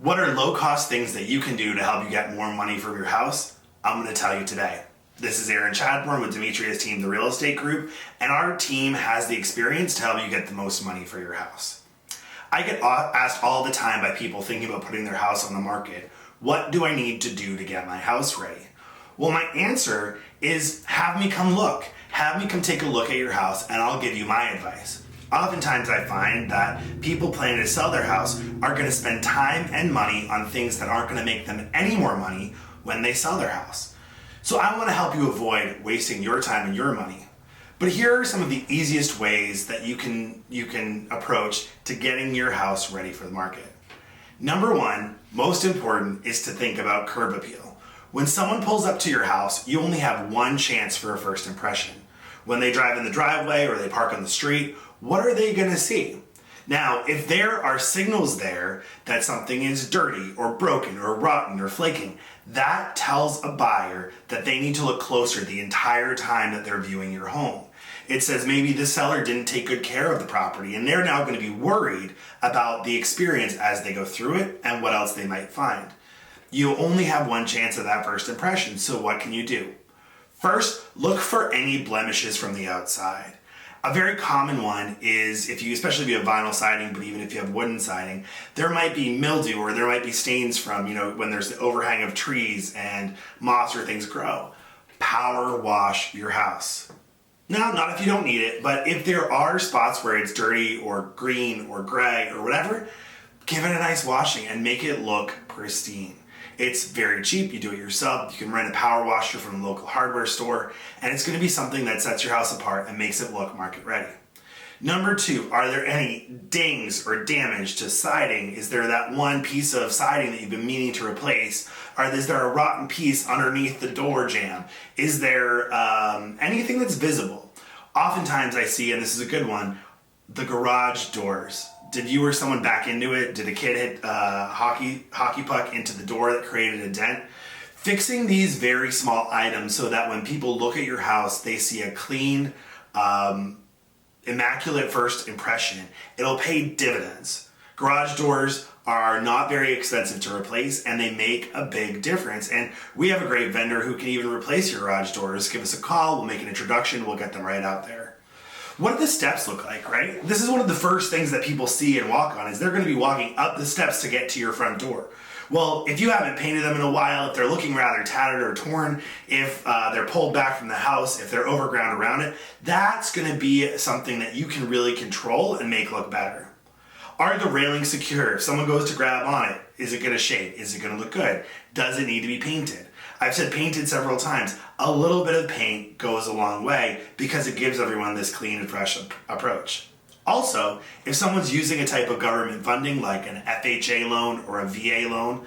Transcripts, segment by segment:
What are low-cost things that you can do to help you get more money from your house? I'm going to tell you today. This is Aaron Chadbourne with Demetria's team, The Real Estate Group, and our team has the experience to help you get the most money for your house. I get asked all the time by people thinking about putting their house on the market, what do I need to do to get my house ready? Well, my answer is have me come look. Have me come take a look at your house and I'll give you my advice. Oftentimes I find that people planning to sell their house are going to spend time and money on things that aren't going to make them any more money when they sell their house. So I want to help you avoid wasting your time and your money. But here are some of the easiest ways that you can approach to getting your house ready for the market. Number one, most important, is to think about curb appeal. When someone pulls up to your house, you only have one chance for a first impression. When they drive in the driveway or they park on the street, what are they going to see? Now, if there are signals there that something is dirty or broken or rotten or flaking, that tells a buyer that they need to look closer the entire time that they're viewing your home. It says maybe the seller didn't take good care of the property and they're now going to be worried about the experience as they go through it and what else they might find. You only have one chance at that first impression, so what can you do? First, look for any blemishes from the outside. A very common one is especially if you have vinyl siding, but even if you have wooden siding, there might be mildew or there might be stains from, when there's the overhang of trees and moss or things grow. Power wash your house. Now, not if you don't need it, but if there are spots where it's dirty or green or gray or whatever, give it a nice washing and make it look pristine. It's very cheap. You do it yourself. You can rent a power washer from the local hardware store, and it's going to be something that sets your house apart and makes it look market ready. Number two, are there any dings or damage to siding? Is there that one piece of siding that you've been meaning to replace? Is there a rotten piece underneath the door jamb? Is there anything that's visible? Oftentimes I see, and this is a good one, the garage doors. Did you or someone back into it? Did a kid hit a hockey puck into the door that created a dent? Fixing these very small items so that when people look at your house, they see a clean, immaculate first impression. It'll pay dividends. Garage doors are not very expensive to replace and they make a big difference. And we have a great vendor who can even replace your garage doors. Give us a call, we'll make an introduction, we'll get them right out there. What do the steps look like, right? This is one of the first things that people see and walk on is they're going to be walking up the steps to get to your front door. Well, if you haven't painted them in a while, if they're looking rather tattered or torn, if they're pulled back from the house, if they're overground around it, that's going to be something that you can really control and make look better. Are the railings secure? If someone goes to grab on it, is it going to shake? Is it going to look good? Does it need to be painted? I've said painted several times. A little bit of paint goes a long way because it gives everyone this clean and fresh approach. Also, if someone's using a type of government funding like an FHA loan or a VA loan,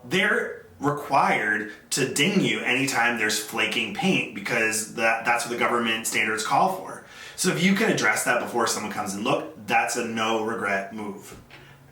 they're required to ding you anytime there's flaking paint because that's what the government standards call for. So if you can address that before someone comes and look, that's a no regret move.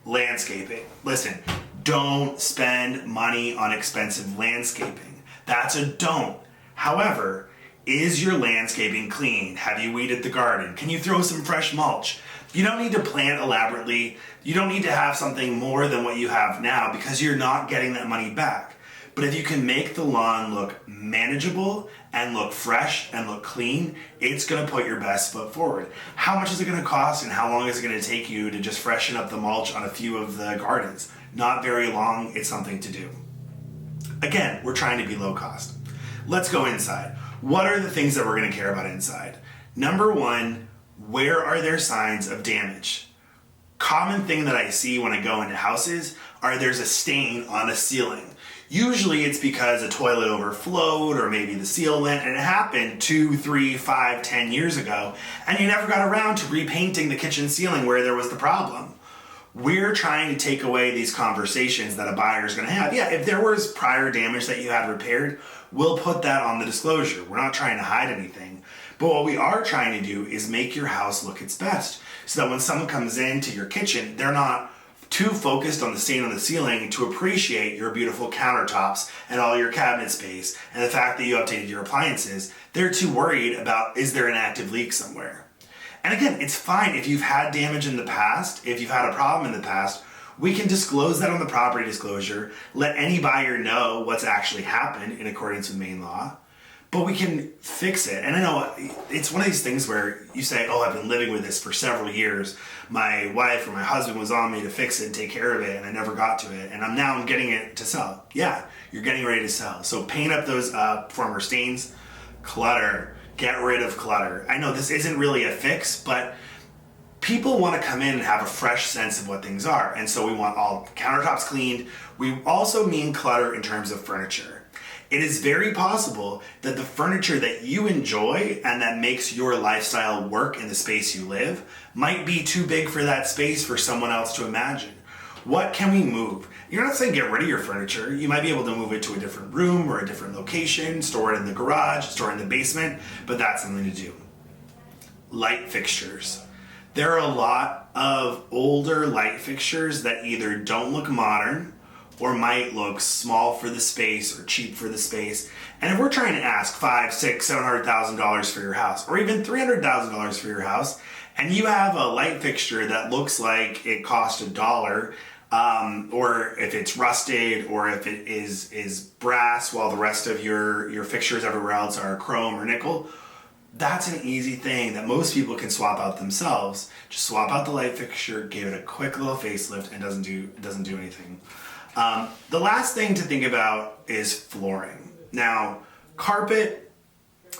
Landscaping. Listen, don't spend money on expensive landscaping. That's a don't. However, is your landscaping clean? Have you weeded the garden? Can you throw some fresh mulch? You don't need to plant elaborately. You don't need to have something more than what you have now because you're not getting that money back. But if you can make the lawn look manageable and look fresh and look clean, it's going to put your best foot forward. How much is it going to cost and how long is it going to take you to just freshen up the mulch on a few of the gardens? Not very long. It's something to do. Again, we're trying to be low cost. Let's go inside. What are the things that we're going to care about inside? Number one, where are there signs of damage? Common thing that I see when I go into houses are there's a stain on a ceiling. Usually it's because a toilet overflowed or maybe the seal went, and it happened 2, 3, 5, 10 years ago, and you never got around to repainting the kitchen ceiling where there was the problem. We're trying to take away these conversations that a buyer is going to have. Yeah, if there was prior damage that you had repaired, we'll put that on the disclosure. We're not trying to hide anything. But what we are trying to do is make your house look its best so that when someone comes into your kitchen, they're not too focused on the stain on the ceiling to appreciate your beautiful countertops and all your cabinet space and the fact that you updated your appliances. They're too worried about, is there an active leak somewhere? And again, it's fine if you've had damage in the past, if you've had a problem in the past, We can disclose that on the property disclosure, let any buyer know what's actually happened in accordance with Maine law, but we can fix it. And I know it's one of these things where you say, oh, I've been living with this for several years. My wife or my husband was on me to fix it and take care of it, and I never got to it. And I'm getting it to sell. Yeah, you're getting ready to sell. So paint up those former stains, clutter, get rid of clutter. I know this isn't really a fix, but people want to come in and have a fresh sense of what things are. And so we want all countertops cleaned. We also mean clutter in terms of furniture. It is very possible that the furniture that you enjoy and that makes your lifestyle work in the space you live might be too big for that space for someone else to imagine. What can we move? You're not saying get rid of your furniture. You might be able to move it to a different room or a different location, store it in the garage, store it in the basement, but that's something to do. Light fixtures. There are a lot of older light fixtures that either don't look modern or might look small for the space or cheap for the space. And if we're trying to ask $500,000, $600,000, $700,000 for your house, or even $300,000 for your house, and you have a light fixture that looks like it cost $1, or if it's rusted, or if it is brass, while the rest of your fixtures everywhere else are chrome or nickel, that's an easy thing that most people can swap out themselves. Just swap out the light fixture, give it a quick little facelift, and it doesn't do anything. The last thing to think about is flooring. Now, carpet,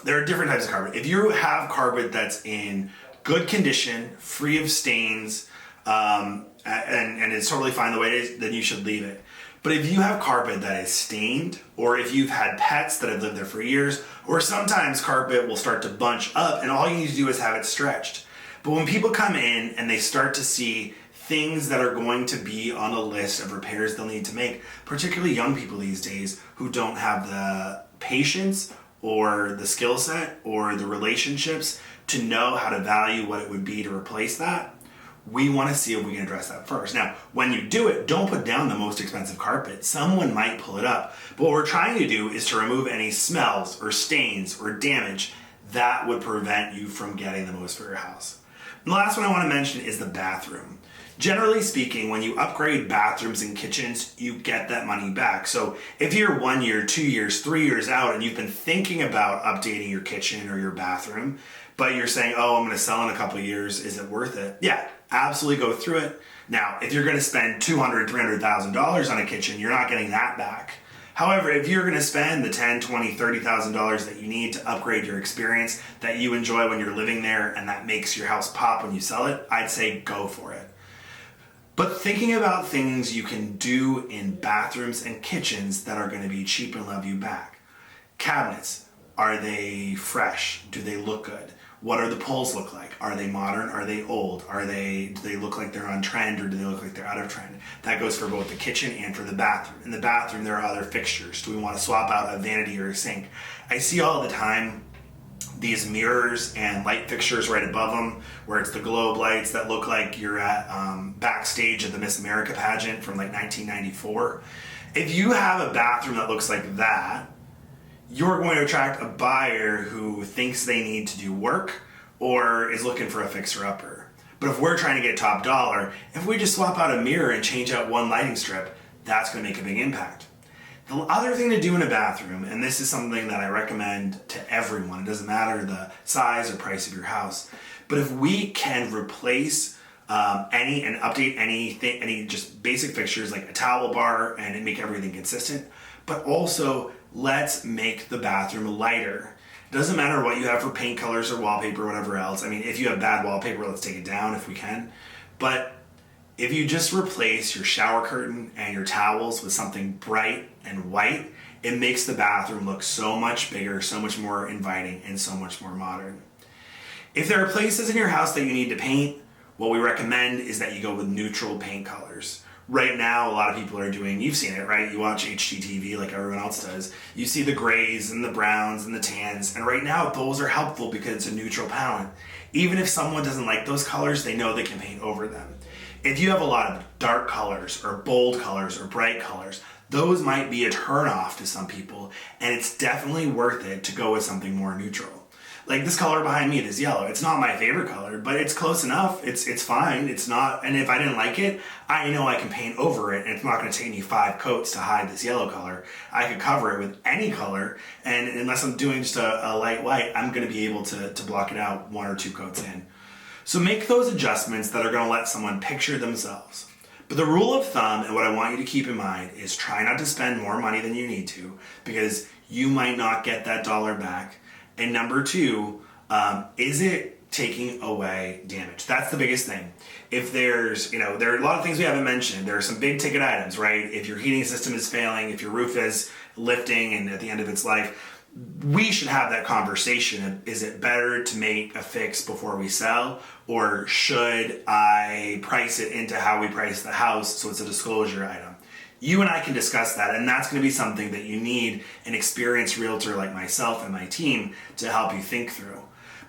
there are different types of carpet. If you have carpet that's in good condition, free of stains, and it's totally fine the way it is, then you should leave it. But if you have carpet that is stained, or if you've had pets that have lived there for years, or sometimes carpet will start to bunch up and all you need to do is have it stretched. But when people come in and they start to see things that are going to be on a list of repairs they'll need to make, particularly young people these days who don't have the patience or the skill set or the relationships to know how to value what it would be to replace that, we want to see if we can address that first. Now, when you do it, don't put down the most expensive carpet. Someone might pull it up. But what we're trying to do is to remove any smells or stains or damage that would prevent you from getting the most for your house. And the last one I want to mention is the bathroom. Generally speaking, when you upgrade bathrooms and kitchens, you get that money back. So if you're 1 year, 2 years, 3 years out and you've been thinking about updating your kitchen or your bathroom, but you're saying, oh, I'm going to sell in a couple of years, is it worth it? Yeah, absolutely go through it. Now, if you're going to spend $200,000, $300,000 on a kitchen, you're not getting that back. However, if you're going to spend the $10,000, $20,000, $30,000 that you need to upgrade your experience that you enjoy when you're living there and that makes your house pop when you sell it, I'd say go for it. But thinking about things you can do in bathrooms and kitchens that are going to be cheap and love you back. Cabinets, are they fresh? Do they look good? What are the pulls look like? Are they modern? Are they old? Do they look like they're on trend or do they look like they're out of trend? That goes for both the kitchen and for the bathroom. In the bathroom, there are other fixtures. Do we want to swap out a vanity or a sink? I see all the time these mirrors and light fixtures right above them where it's the globe lights that look like you're at backstage at the Miss America pageant from like 1994. If you have a bathroom that looks like that, you're going to attract a buyer who thinks they need to do work or is looking for a fixer-upper. But if we're trying to get top dollar, if we just swap out a mirror and change out one lighting strip, that's going to make a big impact. The other thing to do in a bathroom, and this is something that I recommend to everyone, it doesn't matter the size or price of your house, but if we can replace any and update any just basic fixtures like a towel bar and make everything consistent, but also let's make the bathroom lighter. It doesn't matter what you have for paint colors or wallpaper or whatever else. I mean, if you have bad wallpaper, let's take it down if we can. But if you just replace your shower curtain and your towels with something bright and white, it makes the bathroom look so much bigger, so much more inviting, and so much more modern. If there are places in your house that you need to paint, what we recommend is that you go with neutral paint colors. Right now, a lot of people are doing, you've seen it, right? You watch HGTV like everyone else does. You see the grays and the browns and the tans, and right now those are helpful because it's a neutral palette. Even if someone doesn't like those colors, they know they can paint over them. If you have a lot of dark colors or bold colors or bright colors, those might be a turn-off to some people, and it's definitely worth it to go with something more neutral. Like this color behind me, this yellow, it's not my favorite color, but it's close enough. It's fine. It's not, and if I didn't like it, I know I can paint over it, and it's not going to take me 5 coats to hide this yellow color. I could cover it with any color, and unless I'm doing just a light white, I'm going to be able to block it out 1 or 2 coats in. So make those adjustments that are going to let someone picture themselves. But the rule of thumb, and what I want you to keep in mind, is try not to spend more money than you need to, because you might not get that dollar back. And number 2, is it taking away damage? That's the biggest thing. If there's, there are a lot of things we haven't mentioned. There are some big ticket items, right? If your heating system is failing, if your roof is lifting and at the end of its life, we should have that conversation. Is it better to make a fix before we sell, or should I price it into how we price the house so it's a disclosure item? You and I can discuss that, and that's going to be something that you need an experienced realtor like myself and my team to help you think through.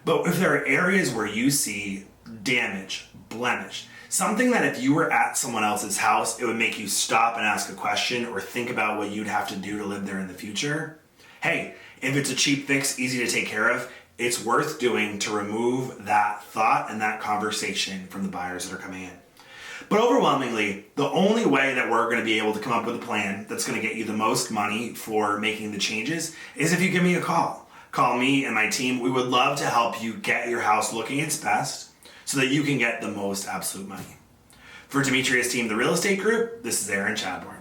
But if there are areas where you see damage, blemish, something that if you were at someone else's house, it would make you stop and ask a question or think about what you'd have to do to live there in the future, hey, if it's a cheap fix, easy to take care of, it's worth doing to remove that thought and that conversation from the buyers that are coming in. But overwhelmingly, the only way that we're going to be able to come up with a plan that's going to get you the most money for making the changes is if you give me a call. Call me and my team. We would love to help you get your house looking its best so that you can get the most absolute money. For Demetrius Team, the Real Estate Group, this is Aaron Chadbourne.